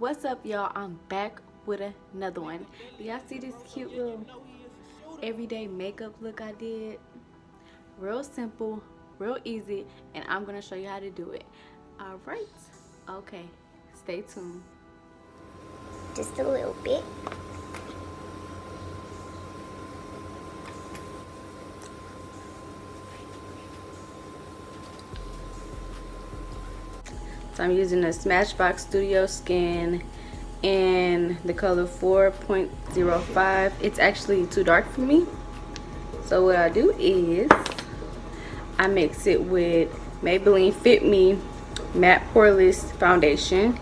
What's up, y'all? I'm back with another one. Do y'all see this cute little everyday makeup look I did? Real simple, real easy, and I'm gonna show you how to do it. All right, okay, stay tuned. Just a little bit. So I'm using a Smashbox Studio Skin in the color 4.05. It's actually too dark for me. So what I do is I mix it with Maybelline Fit Me Matte Poreless Foundation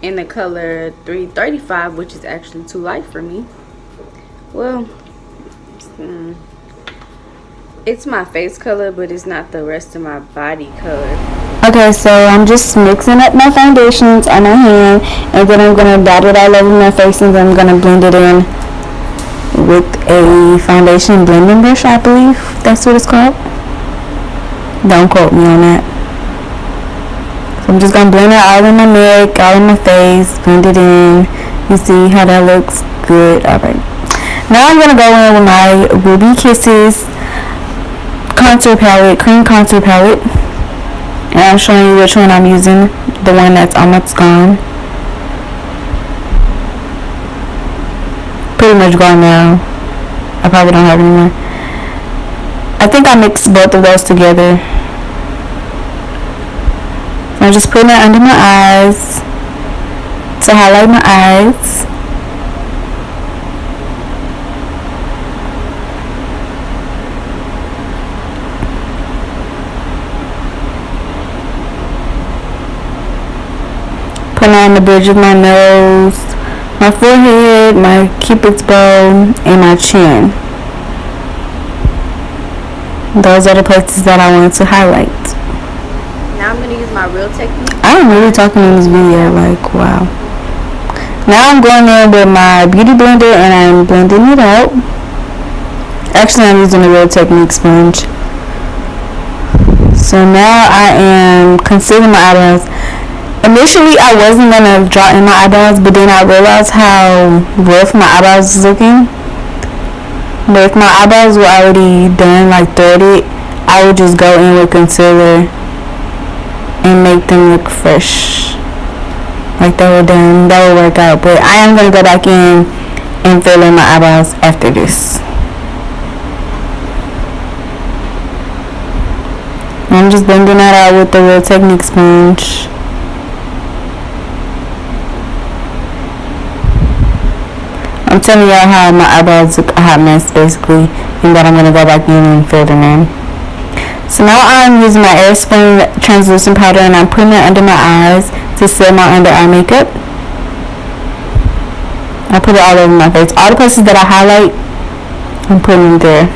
in the color 335, which is actually too light for me. Well, it's my face color, but it's not the rest of my body color. Okay, so I'm just mixing up my foundations on my hand, and then I'm going to dab it all over my face, and then I'm going to blend it in with a foundation blending brush, I believe that's what it's called. Don't quote me on that. So I'm just going to blend it all in my neck, all in my face, blend it in. You see how that looks good? Alright. Now I'm going to go in with my Ruby Kisses contour palette, cream contour palette. And I'm showing you which one I'm using, the one that's almost gone. Pretty much gone now. I probably don't have any more. I think I mixed both of those together. So I'm just putting it under my eyes to highlight my eyes. Putting on the bridge of my nose, my forehead, my cupid's bow, and my chin. Those are the places that I wanted to highlight. Now I'm going to use my Real Technique. I'm really talking in this video, like, wow. Now I'm going in with my beauty blender and I'm blending it out. Actually, I'm using the Real Technique sponge. So now I am concealing my eyebrows. Initially, I wasn't going to draw in my eyebrows, but then I realized how rough my eyebrows was looking. But if my eyebrows were already done, like threaded, I would just go in with concealer and make them look fresh. Like they were done. That would work out. But I am going to go back in and fill in my eyebrows after this. I'm just blending that out with the Real Technique sponge. I'm telling y'all how my eyebrows look a hot mess basically, and that I'm going to go back in and fill them in. So now I'm using my Airspring translucent powder and I'm putting it under my eyes to seal my under eye makeup. I put it all over my face. All the places that I highlight, I'm putting them there.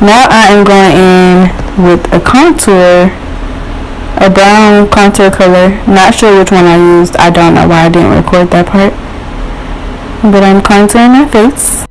Now I am going in with a contour, a brown contour color. Not sure which one I used. I don't know why I didn't record that part. But I'm contouring my face.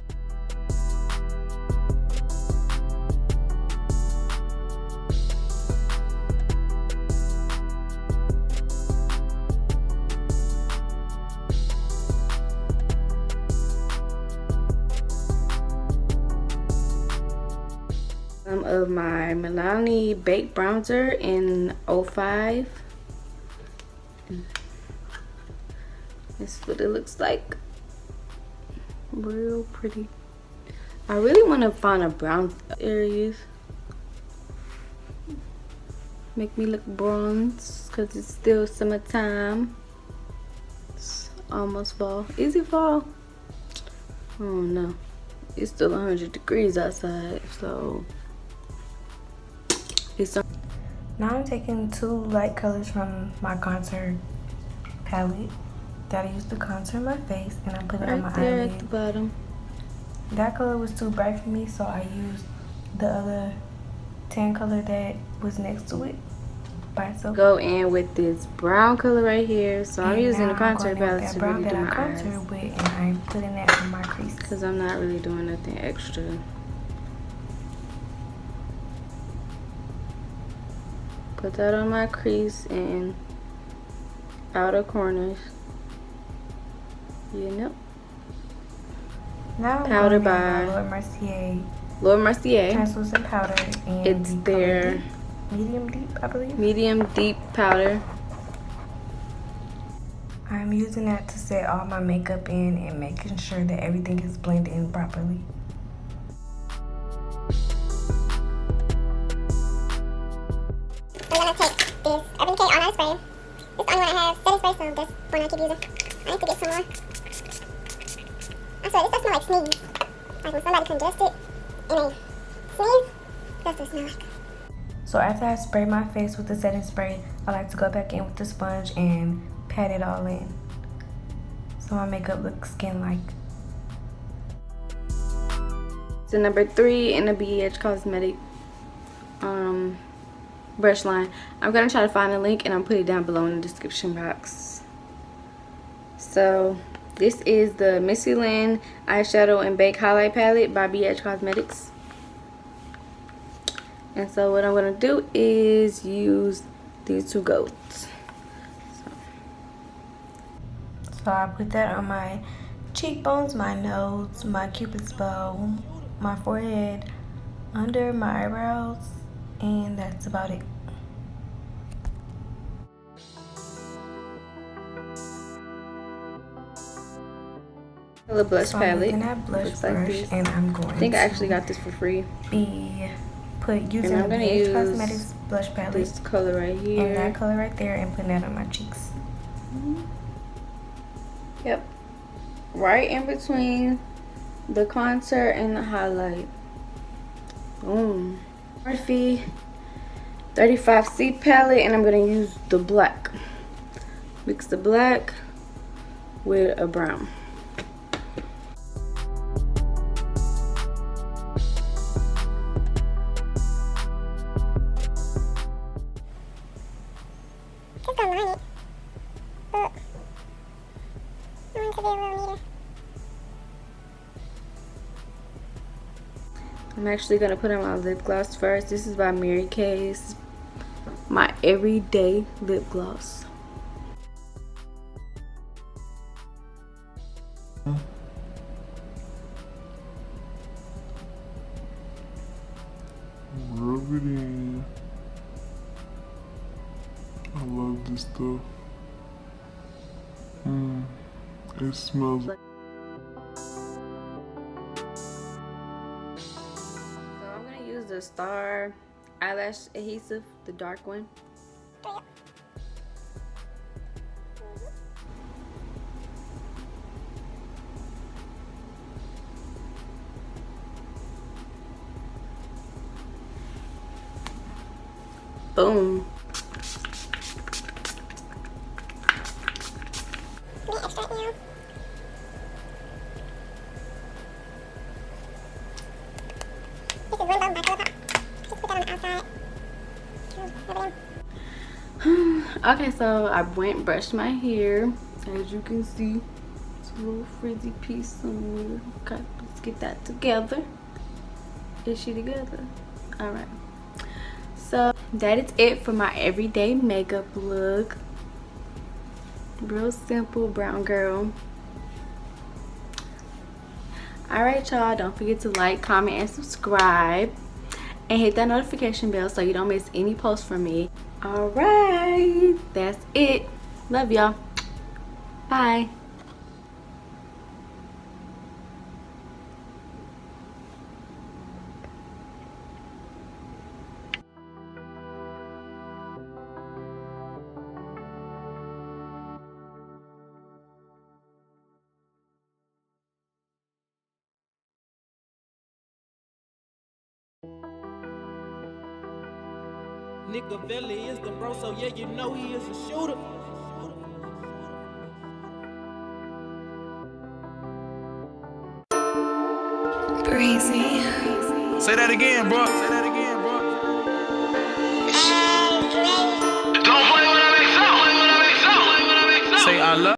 Some of my Milani Baked Bronzer in 05. This is what it looks like. Real pretty. I really want to find a brown areas. Make me look bronze because it's still summertime. It's almost fall. Is it fall? Oh no. It's still 100 degrees outside, so it's Now I'm taking two light colors from my contour palette that I used to contour my face, and I'm putting it on my right there eyelid. at the bottom. That color was too bright for me, so I used the other tan color that was next to it by itself. Go in with this brown color right here. So I'm using the contour palette to brown really do that I my eyes, contoured with, and I'm putting that in my crease. because I'm not really doing nothing extra. Put that on my crease and outer corners. You know. Now I'm Powder going in by Laura Mercier Laura Mercier. translucent powder, and It's the their color deep, medium deep, I believe. medium deep powder. I'm using that to set all my makeup in and making sure that everything is blended in properly. I'm gonna take this Urban Decay All Night Spray. This is the only one I have. Setting spray, so this one I keep using. I need to get some more. I swear, this does smell like sneeze. Like when somebody congested and they sneeze, that's what it smells like. So after I spray my face with the setting spray, I like to go back in with the sponge and pat it all in, so my makeup looks skin-like. So number 3 in the BH Cosmetic brush line. I'm gonna try to find a link and I'll put it down below in the description box. So this is the Missy Lynn eyeshadow and bake highlight palette by BH Cosmetics. And so what I'm gonna do is use these two goats. So I put that on my cheekbones, my nose, my cupid's bow, my forehead, under my eyebrows, and that's about it. The blush So I'm palette. using that blush Looks like brush, this. and I'm going I think I actually got this for free. be using And I'm the gonna BH use Cosmetics blush palette This color right here. and that color right there, and putting that on my cheeks. Yep. Right in between the contour and the highlight. Boom. Morphe 35C palette, and I'm going to use the black. Mix the black with a brown. Just gonna line it. But I want it to be a little neater. I'm actually going to put on my lip gloss first. This is by Mary Kay. This is my everyday lip gloss. Rub it in. I love this stuff. It smells. So I'm going to use the Star eyelash adhesive, the dark one. Boom. Give me extra now. This is one bone back up. Just put that on the outside. Rub it in. Okay, so I went brushed my hair. As you can see, it's a little frizzy piece somewhere. Okay, let's get that together. Is she together? All right. So that is it for my everyday makeup look. Real simple brown girl. Alright y'all, don't forget to like, comment, and subscribe, and hit that notification bell so you don't miss any posts from me. Alright, that's it. Love y'all. Bye. Nicovelli is the bro, so yeah, you know he is a shooter. Breezy. Say that again, bro.